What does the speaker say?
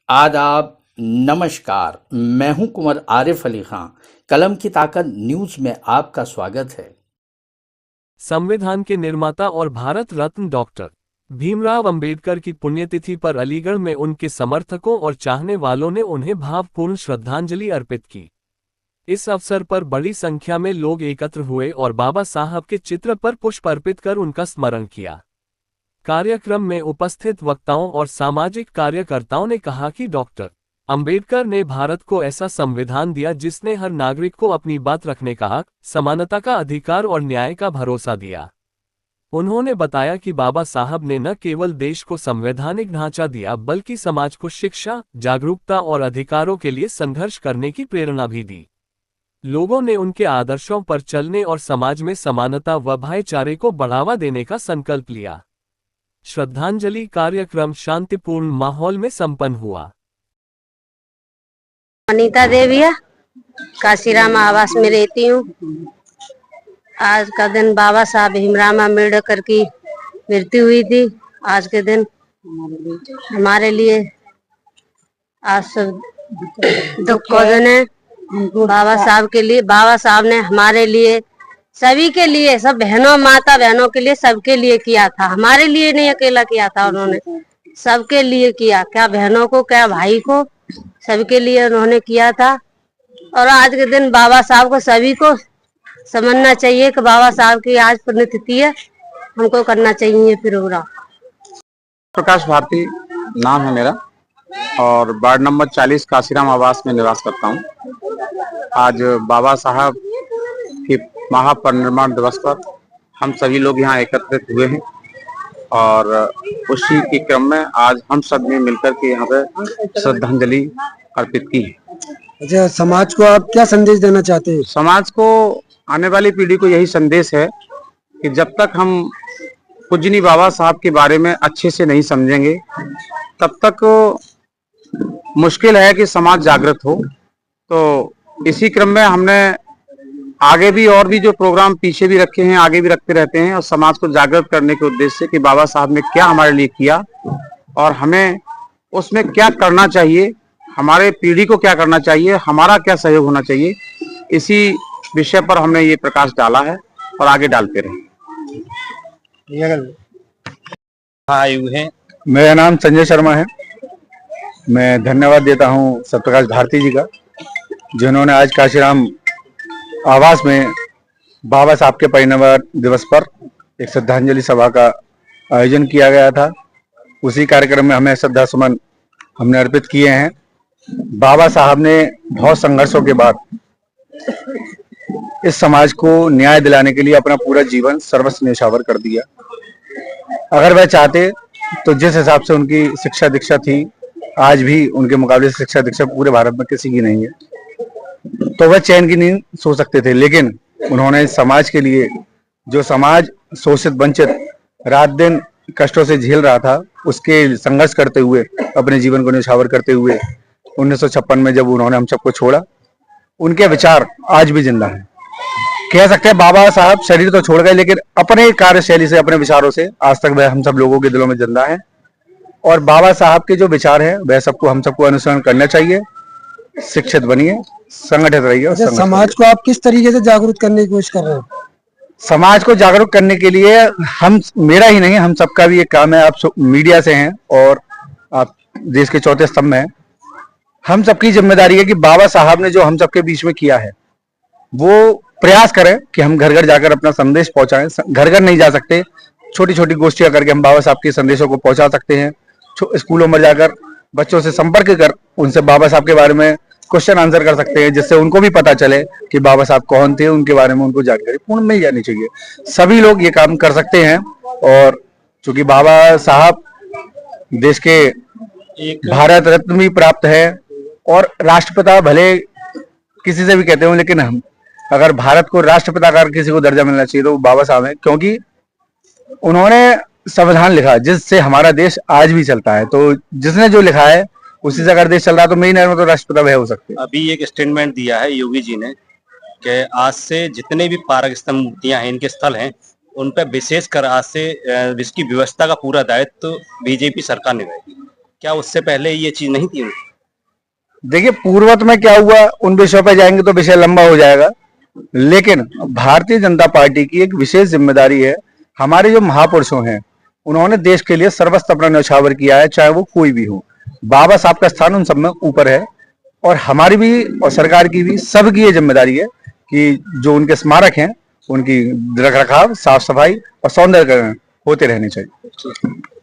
आदाब, नमस्कार। मैं हूं कुंवर आरिफ अली खां। कलम की ताकत न्यूज में आपका स्वागत है। संविधान के निर्माता और भारत रत्न डॉक्टर भीमराव अंबेडकर की पुण्यतिथि पर अलीगढ़ में उनके समर्थकों और चाहने वालों ने उन्हें भावपूर्ण श्रद्धांजलि अर्पित की। इस अवसर पर बड़ी संख्या में लोग एकत्र हुए और बाबा साहब के चित्र पर पुष्प अर्पित कर उनका स्मरण किया। कार्यक्रम में उपस्थित वक्ताओं और सामाजिक कार्यकर्ताओं ने कहा कि डॉक्टर अंबेडकर ने भारत को ऐसा संविधान दिया जिसने हर नागरिक को अपनी बात रखने का हक, समानता का अधिकार और न्याय का भरोसा दिया। उन्होंने बताया कि बाबा साहब ने न केवल देश को संवैधानिक ढांचा दिया बल्कि समाज को शिक्षा, जागरूकता और अधिकारों के लिए संघर्ष करने की प्रेरणा भी दी। लोगों ने उनके आदर्शों पर चलने और समाज में समानता व भाईचारे को बढ़ावा देने का संकल्प लिया। श्रद्धांजलि कार्यक्रम शांतिपूर्ण माहौल में संपन्न हुआ। अनीता देविया, काशीराम आवास में रहती हूँ। आज का दिन बाबा साहब भीमराव अम्बेडकर की मृत्यु हुई थी। आज के दिन हमारे लिए आज सब दुख का दिन है। बाबा साहब के लिए, बाबा साहब ने हमारे लिए, सभी के लिए, सब बहनों, माता बहनों के लिए, सबके लिए किया था। हमारे लिए नहीं अकेला किया था, उन्होंने सबके लिए किया। क्या बहनों को, क्या भाई को, सबके लिए उन्होंने किया था। और आज के दिन बाबा साहब को सभी को समझना चाहिए कि बाबा साहब की आज पुण्यतिथि है, हमको करना चाहिए प्रोग्राम। प्रकाश भारती नाम है मेरा और वार्ड नंबर 40 काशीराम आवास में निवास करता हूँ। आज बाबा साहब के महापरिनिर्वाण दिवस पर हम सभी लोग यहाँ एकत्रित हुए हैं और उसी के क्रम में आज हम सब ने मिलकर के यहाँ पे श्रद्धांजलि अर्पित की है। अच्छा, समाज को आप क्या संदेश देना चाहते हैं? समाज को, आने वाली पीढ़ी को यही संदेश है कि जब तक हम पूजनी बाबा साहब के बारे में अच्छे से नहीं समझेंगे तब तक मुश्किल है कि समाज जागृत हो। तो इसी क्रम में हमने आगे भी और भी जो प्रोग्राम पीछे भी रखे हैं, आगे भी रखते रहते हैं और समाज को जागृत करने के उद्देश्य से कि बाबा साहब ने क्या हमारे लिए किया और हमें उसमें क्या करना चाहिए, हमारे पीढ़ी को क्या करना चाहिए, हमारा क्या सहयोग होना चाहिए, इसी विषय पर हमने ये प्रकाश डाला है और आगे डालते रहे। आयु है। मेरा नाम संजय शर्मा है। मैं धन्यवाद देता हूँ सत्यप्रकाश भारती जी का, जिन्होंने आज काशीराम आवास में बाबा साहब के परिनिर्वाण दिवस पर एक श्रद्धांजलि सभा का आयोजन किया गया था। उसी कार्यक्रम में हमें श्रद्धा सुमन हमने अर्पित किए हैं। बाबा साहब ने बहुत संघर्षों के बाद इस समाज को न्याय दिलाने के लिए अपना पूरा जीवन सर्वस्व न्यौछावर कर दिया। अगर वह चाहते तो जिस हिसाब से उनकी शिक्षा दीक्षा थी, आज भी उनके मुकाबले से शिक्षा दीक्षा पूरे भारत में किसी की नहीं है, तो वह चैन की नींद सो सकते थे। लेकिन उन्होंने समाज के लिए, जो समाज शोषित वंचित रात दिन कष्टों से झेल रहा था, उसके संघर्ष करते हुए, अपने जीवन को न्यौछावर करते हुए 1956 में जब उन्होंने हम सबको छोड़ा, उनके विचार आज भी जिंदा हैं। कह सकते हैं बाबा साहब शरीर तो छोड़ गए, लेकिन अपने कार्यशैली से, अपने विचारों से आज तक वह हम सब लोगों के दिलों में जिंदा है। और बाबा साहब के जो विचार हैं वह सबको, हम सबको अनुसरण करना चाहिए। शिक्षित बनिए, संगठित रहिए। समाज को आप किस तरीके से जागरूक करने की कोशिश कर रहे हैं? समाज को जागरूक करने के लिए हम, मेरा ही नहीं, हम सबका भी एक काम है। आप मीडिया से हैं और आप देश के चौथे स्तंभ में हैं। हम सबकी जिम्मेदारी है कि बाबा साहब ने जो हम सबके बीच में किया है, वो प्रयास करें कि हम घर घर जाकर अपना संदेश पहुंचाएं। घर घर नहीं जा सकते, छोटी छोटी गोष्ठियां करके हम बाबा साहब के संदेशों को पहुंचा सकते हैं। स्कूलों में जाकर बच्चों से संपर्क कर उनसे बाबा साहब के बारे में क्वेश्चन आंसर कर सकते हैं, जिससे उनको भी पता चले कि बाबा साहब कौन थे, उनके बारे में उनको जानकारी पूर्ण मिल जानी चाहिए। सभी लोग ये काम कर सकते हैं। और चूंकि बाबा साहब देश के भारत रत्न भी प्राप्त है और राष्ट्रपिता भले किसी से भी कहते हो, लेकिन हम अगर भारत को राष्ट्रपिता का किसी को दर्जा मिलना चाहिए तो वो बाबा साहब है, क्योंकि उन्होंने संविधान लिखा जिससे हमारा देश आज भी चलता है। तो जिसने जो लिखा है उसी से अगर देश चल रहा है तो मेरी नजर में तो राष्ट्रपिता वह हो सकते हैं। अभी एक स्टेटमेंट दिया है योगी जी ने कि आज से जितने भी पारक स्तंभ मूर्तियां हैं, इनके स्थल हैं, उन पर विशेष कर आज से इसकी व्यवस्था का पूरा दायित्व बीजेपी सरकार निभाएगी। क्या उससे पहले ये चीज नहीं थी? देखिए, पूर्वत में क्या हुआ उन विषयों पर जाएंगे तो विषय लंबा हो जाएगा, लेकिन भारतीय जनता पार्टी की एक विशेष जिम्मेदारी है। हमारे जो महापुरुषों हैं उन्होंने देश के लिए सर्वस्व अपना न्यौछावर किया है, चाहे वो कोई भी हो। बाबा साहब का स्थान उन सब में ऊपर है, और हमारी भी और सरकार की भी, सबकी ये जिम्मेदारी है कि जो उनके स्मारक हैं उनकी रख रखाव, साफ सफाई और सौंदर्यकरण होते रहने चाहिए।